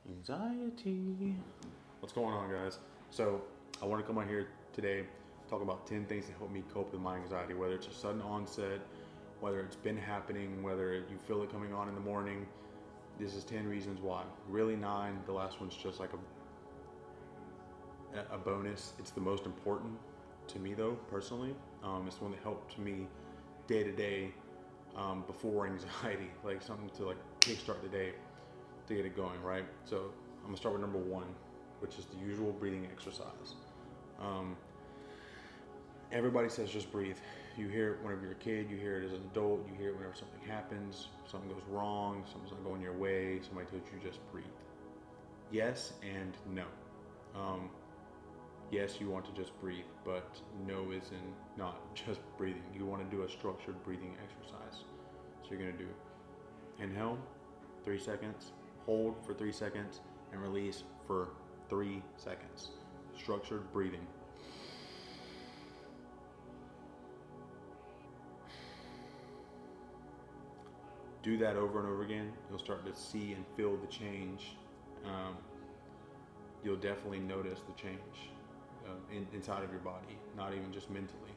Anxiety. What's going on, guys? So, I want to come on here today, talk about 10 things that help me cope with my anxiety, whether it's a sudden onset, whether it's been happening, whether you feel it coming on in the morning. This is 10 reasons why. Really, 9. The last one's just like a bonus. It's the most important to me, though, personally. It's the one that helped me day to day before anxiety, like something to like kickstart the day to get it going, right? So I'm gonna start with number 1, which is the usual breathing exercise. Um, Everybody says just breathe. You hear it whenever you're a kid, you hear it as an adult, you hear it whenever something happens, something goes wrong, something's not going your way, somebody told you just breathe. Yes and no. Um, yes, you want to just breathe, but no isn't not just breathing. You want to do a structured breathing exercise. So you're gonna do inhale, 3 seconds, hold for 3 seconds, and release for 3 seconds. Structured breathing. Do that over and over again. You'll start to see and feel the change. Um, you'll definitely notice the change inside of your body, not even just mentally.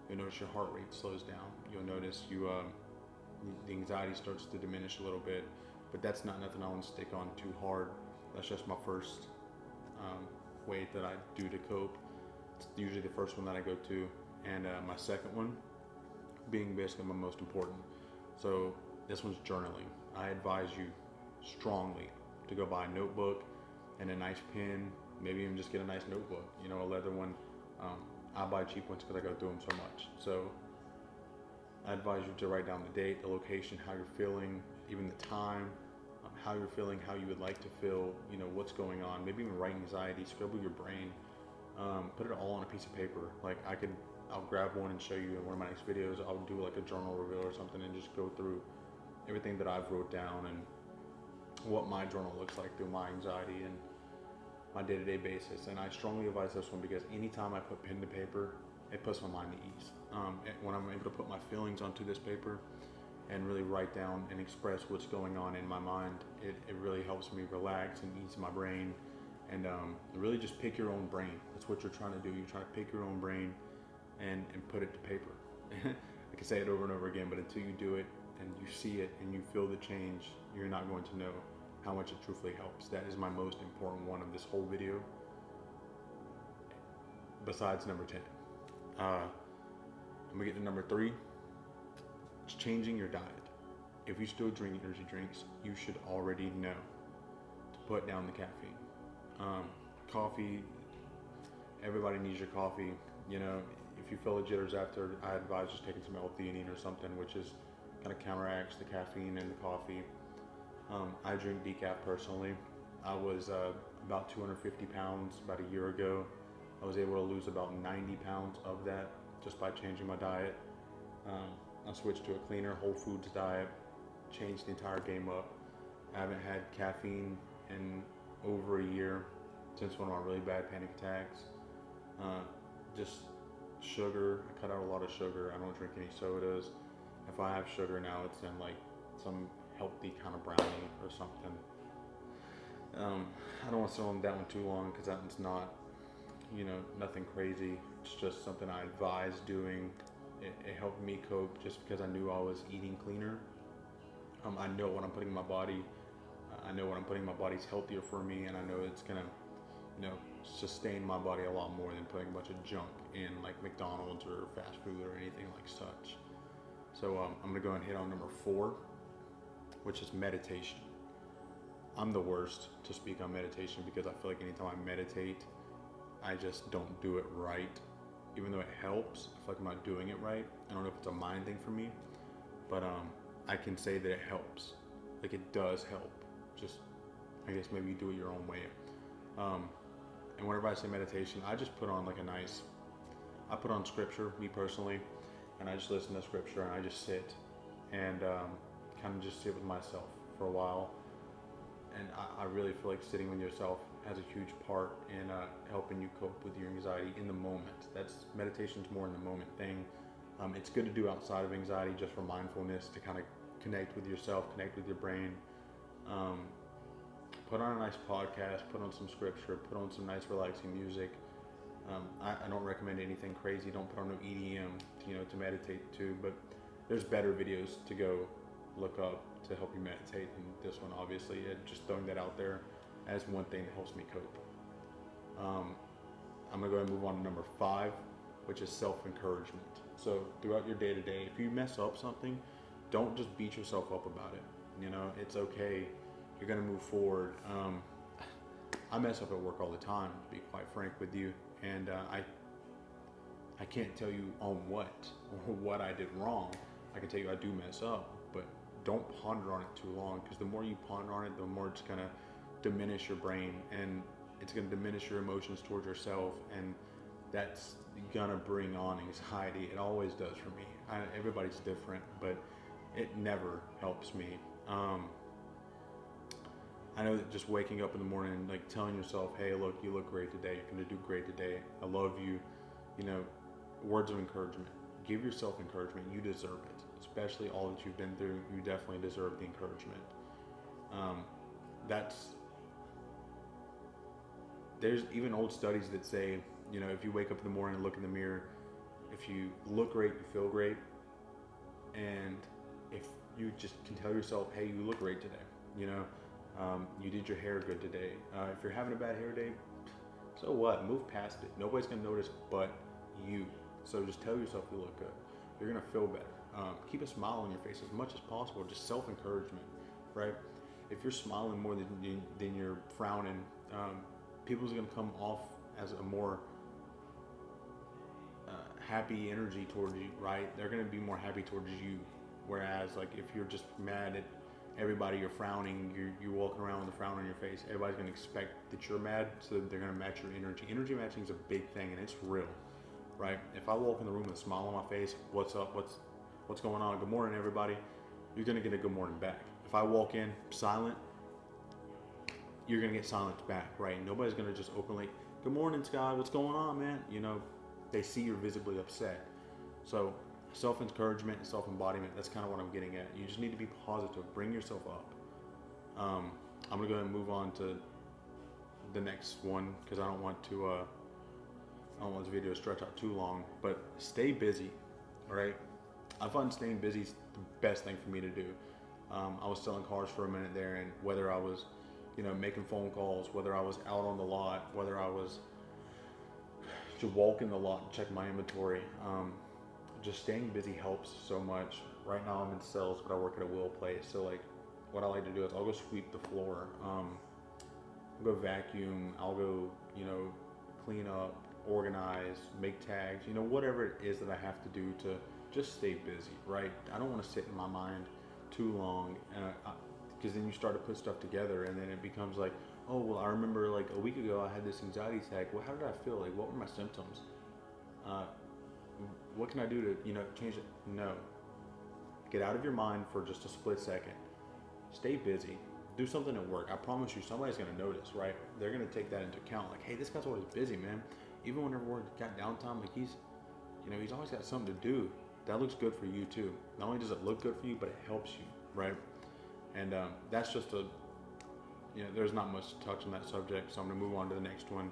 You'll notice your heart rate slows down. You'll notice the anxiety starts to diminish a little bit, but that's not nothing I want to stick on too hard. That's just my first way that I do to cope. It's usually the first one that I go to, and my second one being basically my most important. So this one's journaling. I advise you strongly to go buy a notebook and a nice pen, maybe even just get a nice notebook, a leather one. I buy cheap ones because I go through them so much. So I advise you to write down the date, the location, how you're feeling, even the time, how you're feeling, how you would like to feel, what's going on. Maybe even write anxiety, scribble your brain, put it all on a piece of paper. Like I'll grab one and show you in one of my next videos. I'll do like a journal reveal or something and just go through everything that I've wrote down and what my journal looks like through my anxiety and my day-to-day basis. And I strongly advise this one because anytime I put pen to paper, it puts my mind at ease. When I'm able to put my feelings onto this paper and really write down and express what's going on in my mind, it really helps me relax and ease my brain and really just pick your own brain. That's what you're trying to do. You're trying to pick your own brain and put it to paper. I can say it over and over again, but until you do it and you see it and you feel the change, you're not going to know how much it truthfully helps. That is my most important one of this whole video, besides number 10. I'm gonna get to number 3. It's changing your diet. If you still drink energy drinks, you should already know to put down the caffeine. Coffee, everybody needs your coffee. If you feel the jitters after, I advise just taking some L-theanine or something, which is kind of counteracts the caffeine in the coffee. I drink decaf personally. I was about 250 pounds about a year ago. I was able to lose about 90 pounds of that just by changing my diet. I switched to a cleaner whole foods diet, changed the entire game up. I haven't had caffeine in over a year since one of my really bad panic attacks. Just sugar, I cut out a lot of sugar. I don't drink any sodas. If I have sugar now, it's in like some healthy kind of brownie or something. I don't want to sit on that one too long because that one's not, nothing crazy. It's just something I advise doing. It helped me cope just because I knew I was eating cleaner. I know what I'm putting in my body. I know what I'm putting in my body's healthier for me, and I know it's gonna, sustain my body a lot more than putting a bunch of junk in like McDonald's or fast food or anything like such. So I'm gonna go and hit on number 4, which is meditation. I'm the worst to speak on meditation because I feel like anytime I meditate, I just don't do it right. Even though it helps, I feel like I'm not doing it right. I don't know if it's a mind thing for me, but I can say that it helps. Like it does help. Just, I guess maybe you do it your own way. And whenever I say meditation, I just put on like I put on scripture, me personally, and I just listen to scripture and I just sit and kind of just sit with myself for a while. And I really feel like sitting with yourself has a huge part in helping you cope with your anxiety in the moment. Meditation's more in the moment thing. It's good to do outside of anxiety just for mindfulness to kind of connect with yourself, connect with your brain. put on a nice podcast, put on some scripture, put on some nice relaxing music. I don't recommend anything crazy. Don't put on no EDM, to meditate to. But there's better videos to go look up to help you meditate than this one. Obviously, just throwing that out there as one thing that helps me cope. I'm gonna go ahead and move on to number 5, which is self-encouragement. So throughout your day-to-day, if you mess up something, don't just beat yourself up about it. It's okay. You're gonna move forward. I mess up at work all the time, to be quite frank with you, and I can't tell you on what I did wrong. I can tell you I do mess up, but don't ponder on it too long, because the more you ponder on it, the more it's gonna diminish your brain, and it's gonna diminish your emotions towards yourself, and that's gonna bring on anxiety. It always does for me. Everybody's different, but it never helps me. I know that just waking up in the morning, like telling yourself, hey, look, you look great today. You're going to do great today. I love you. Words of encouragement. Give yourself encouragement. You deserve it. Especially all that you've been through. You definitely deserve the encouragement. There's even old studies that say, if you wake up in the morning and look in the mirror, if you look great, you feel great. And if you just can tell yourself, hey, you look great today, you did your hair good today. If you're having a bad hair day, so what? Move past it. Nobody's going to notice but you. So just tell yourself you look good. You're going to feel better. Keep a smile on your face as much as possible. Just self-encouragement, right? If you're smiling more than you're frowning, people's going to come off as a more happy energy towards you, right? They're going to be more happy towards you. Whereas, like, if you're just mad at everybody, you're frowning, you're walking around with a frown on your face, everybody's going to expect that you're mad, so they're going to match your energy. Energy matching is a big thing, and it's real, right? If I walk in the room with a smile on my face, what's up, what's going on, good morning, everybody, you're going to get a good morning back. If I walk in silent, you're going to get silence back, right? Nobody's going to just openly, good morning, Scott, what's going on, man? They see you're visibly upset. So self-encouragement and self-embodiment, that's kind of what I'm getting at. You just need to be positive. Bring yourself up. I'm going to go ahead and move on to the next one, because I don't want this video to stretch out too long. But stay busy, all right? I find staying busy is the best thing for me to do. I was selling cars for a minute there, and whether I was, making phone calls, whether I was out on the lot, whether I was to walk in the lot and check my inventory, just staying busy helps so much. Right now I'm in sales, but I work at a wheel place. So like, what I like to do is I'll go sweep the floor. I'll go vacuum. I'll go, clean up, organize, make tags, whatever it is that I have to do to just stay busy, right? I don't want to sit in my mind too long, because then you start to put stuff together, and then it becomes like, oh, well, I remember like a week ago I had this anxiety attack. Well, how did I feel? Like, what were my symptoms? What can I do to, change it? No. Get out of your mind for just a split second. Stay busy. Do something at work. I promise you, somebody's going to notice, right? They're going to take that into account. Like, hey, this guy's always busy, man. Even whenever we're got downtime, like he's always got something to do. That looks good for you too. Not only does it look good for you, but it helps you, right? And that's just there's not much to touch on that subject, so I'm going to move on to the next one.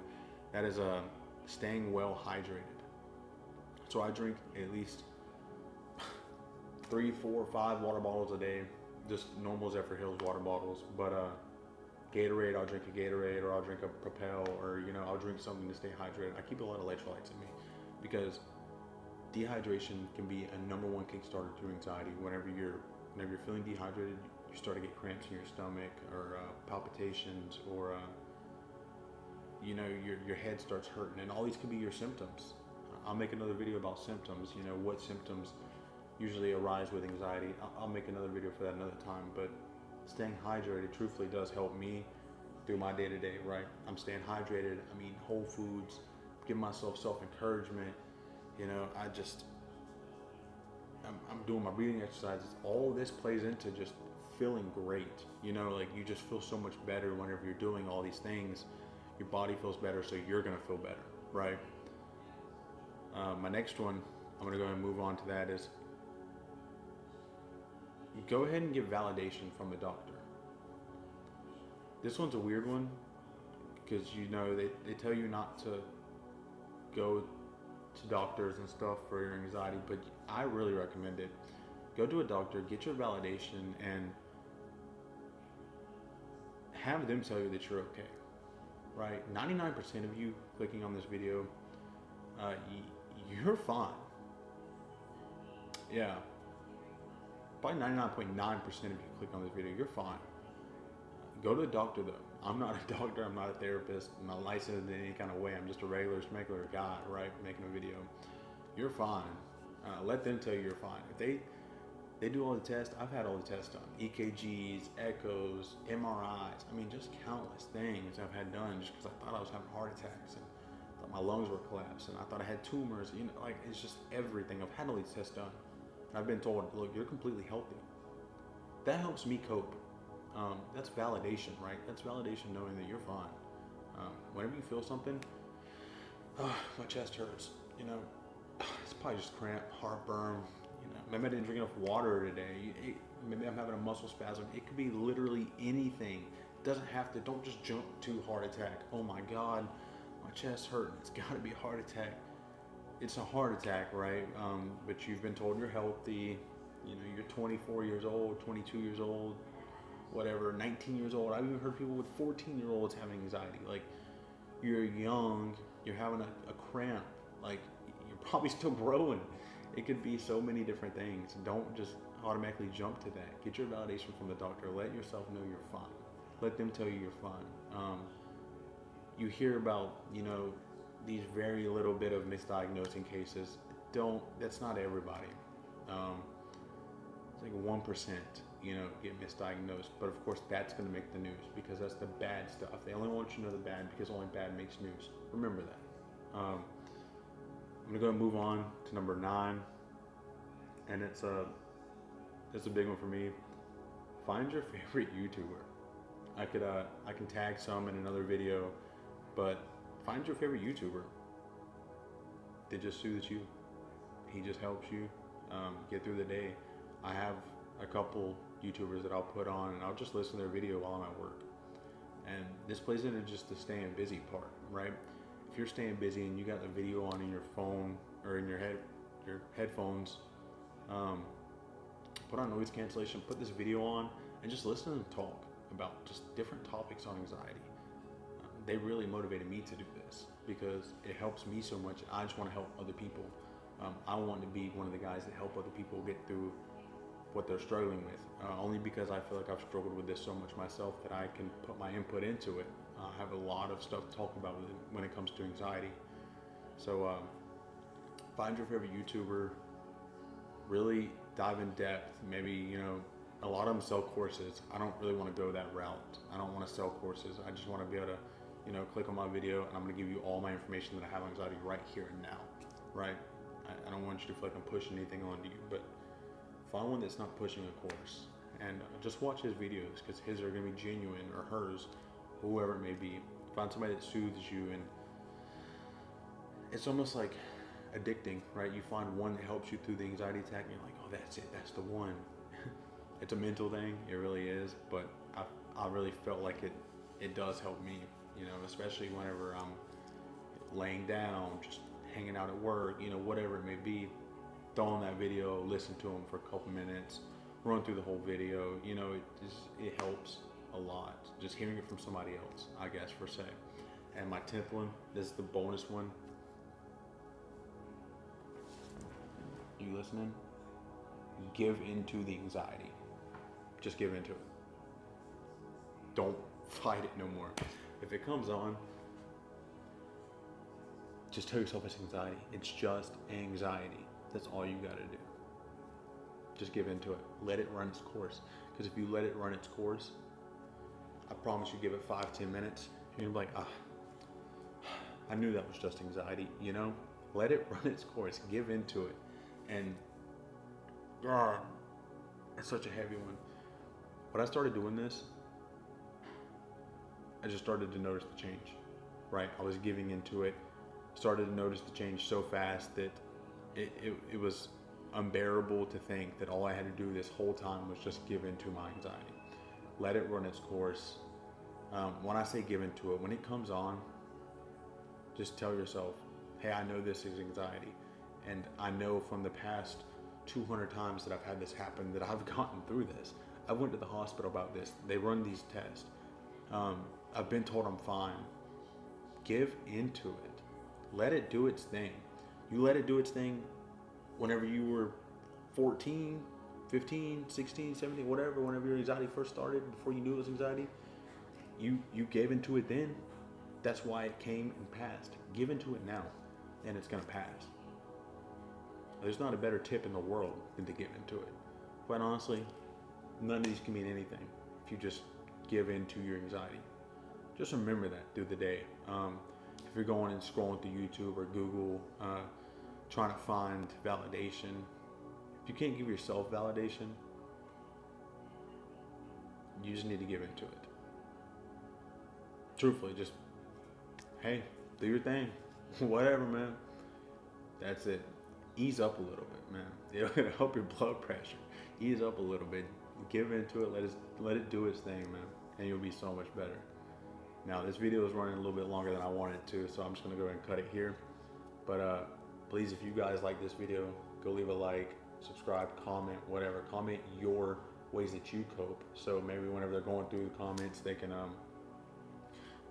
That is staying well hydrated. So I drink at least 3, 4, 5 water bottles a day, just normal Zephyr Hills water bottles. But Gatorade, I'll drink a Gatorade, or I'll drink a Propel, or I'll drink something to stay hydrated. I keep a lot of electrolytes in me, because dehydration can be a number one kickstarter to anxiety. Whenever you're feeling dehydrated, you start to get cramps in your stomach, or palpitations, or your head starts hurting, and all these could be your symptoms. I'll make another video about symptoms, what symptoms usually arise with anxiety. I'll make another video for that another time, but staying hydrated truthfully does help me through my day-to-day, right? I'm staying hydrated, I'm eating whole foods, giving myself self-encouragement, I'm doing my breathing exercises. All this plays into just feeling great, like you just feel so much better whenever you're doing all these things. Your body feels better, so you're gonna feel better, right? My next one, I'm going to go ahead and move on to that, is go ahead and get validation from the doctor. This one's a weird one because they tell you not to go to doctors and stuff for your anxiety, but I really recommend it. Go to a doctor, get your validation, and have them tell you that you're okay. Right? 99% of you clicking on this video, you're fine. Yeah. Probably 99.9% of you click on this video, you're fine. Go to a doctor though. I'm not a doctor, I'm not a therapist, I'm not licensed in any kind of way. I'm just a regular guy, right, making a video. You're fine. Let them tell you you're fine. If they do all the tests, I've had all the tests done. EKGs, echoes, MRIs. I mean, just countless things I've had done just because I thought I was having heart attacks and thought my lungs were collapsed and I thought I had tumors. Like it's just everything. I've had all these tests done. And I've been told, look, you're completely healthy. That helps me cope. That's validation, right? That's validation knowing that you're fine. Whenever you feel something, my chest hurts, it's probably just cramp, heartburn, maybe I didn't drink enough water today. Maybe I'm having a muscle spasm. It could be literally anything. It doesn't have to, don't just jump to heart attack. Oh my God, my chest hurting. It's gotta be a heart attack. It's a heart attack, right? But you've been told you're healthy. You're 24 years old, 22 years old, whatever, 19 years old. I've even heard people with 14-year-olds having anxiety. Like, you're young, you're having a cramp, like, you're probably still growing. It could be so many different things. Don't just automatically jump to that. Get your validation from the doctor. Let yourself know you're fine. Let them tell you you're fine. You hear about, these very little bit of misdiagnosing cases. That's not everybody. It's like 1%, get misdiagnosed. But of course, that's going to make the news because that's the bad stuff. They only want you to know the bad because only bad makes news. Remember that. I'm going to go and move on to number 9. And it's a big one for me. Find your favorite YouTuber. I can tag some in another video, but find your favorite YouTuber. They just soothes you. He just helps you get through the day. I have a couple YouTubers that I'll put on and I'll just listen to their video while I'm at work. And this plays into just the staying busy part, right? If you're staying busy and you got the video on in your phone or in your headphones, put on noise cancellation, put this video on, and just listen and talk about just different topics on anxiety. They really motivated me to do this because it helps me so much. I just want to help other people. I want to be one of the guys that help other people get through what they're struggling with, only because I feel like I've struggled with this so much myself that I can put my input into it. I have a lot of stuff to talk about when it comes to anxiety. So find your favorite YouTuber, really dive in depth. Maybe, a lot of them sell courses. I don't really want to go that route. I don't want to sell courses. I just want to be able to, click on my video and I'm going to give you all my information that I have on anxiety right here and now, right? I don't want you to feel like I'm pushing anything onto you, but find one that's not pushing a course and just watch his videos because his are going to be genuine, or hers, whoever it may be. Find somebody that soothes you, and it's almost like addicting, right? You find one that helps you through the anxiety attack and you're like, oh, that's it, that's the one. It's a mental thing, it really is, but I really felt like it does help me, especially whenever I'm laying down, just hanging out at work, whatever it may be. Throw on that video, listen to them for a couple minutes, run through the whole video. It helps a lot. Just hearing it from somebody else, I guess, per se. And my 10th one, this is the bonus one. You listening? Give into the anxiety. Just give into it. Don't fight it no more. If it comes on, just tell yourself it's anxiety. It's just anxiety. That's all you gotta do. Just give into it. Let it run its course. Because if you let it run its course, I promise you, give it 5-10 minutes, you're gonna be like, I knew that was just anxiety, Let it run its course. Give into it. And it's such a heavy one. When I started doing this, I just started to notice the change, right? I was giving into it, started to notice the change so fast that it was unbearable to think that all I had to do this whole time was just give into my anxiety. Let it run its course. When I say give into it, when it comes on, just tell yourself, hey, I know this is anxiety. And I know from the past 200 times that I've had this happen that I've gotten through this. I went to the hospital about this. They run these tests. I've been told I'm fine. Give into it. Let it do its thing. You let it do its thing whenever you were 14, 15, 16, 17, whatever, whenever your anxiety first started, before you knew it was anxiety, you gave into it then. That's why it came and passed. Give into it now, and it's going to pass. There's not a better tip in the world than to give into it. Quite honestly, none of these can mean anything if you just give into your anxiety. Just remember that through the day. If you're going and scrolling through YouTube or Google, trying to find validation, if you can't give yourself validation, you just need to give into it. Truthfully, just, hey, do your thing. Whatever, man. That's it. Ease up a little bit, man. It'll help your blood pressure. Ease up a little bit. Give into it. Let it do its thing, man. And you'll be so much better. Now, this video is running a little bit longer than I wanted to, so I'm just going to go ahead and cut it here. But please, if you guys like this video, go leave a like, subscribe, comment, whatever. Comment your ways that you cope. So maybe whenever they're going through the comments, they can,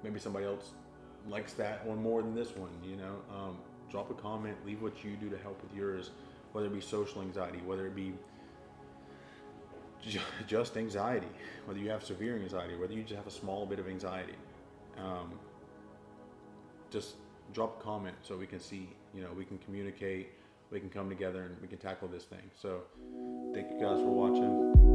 maybe somebody else likes that one more than this one, you know. Drop a comment, leave what you do to help with yours, whether it be social anxiety, whether it be just anxiety, whether you have severe anxiety, whether you just have a small bit of anxiety. Just drop a comment so we can see, you know, we can communicate, we can come together and we can tackle this thing. So thank you guys for watching.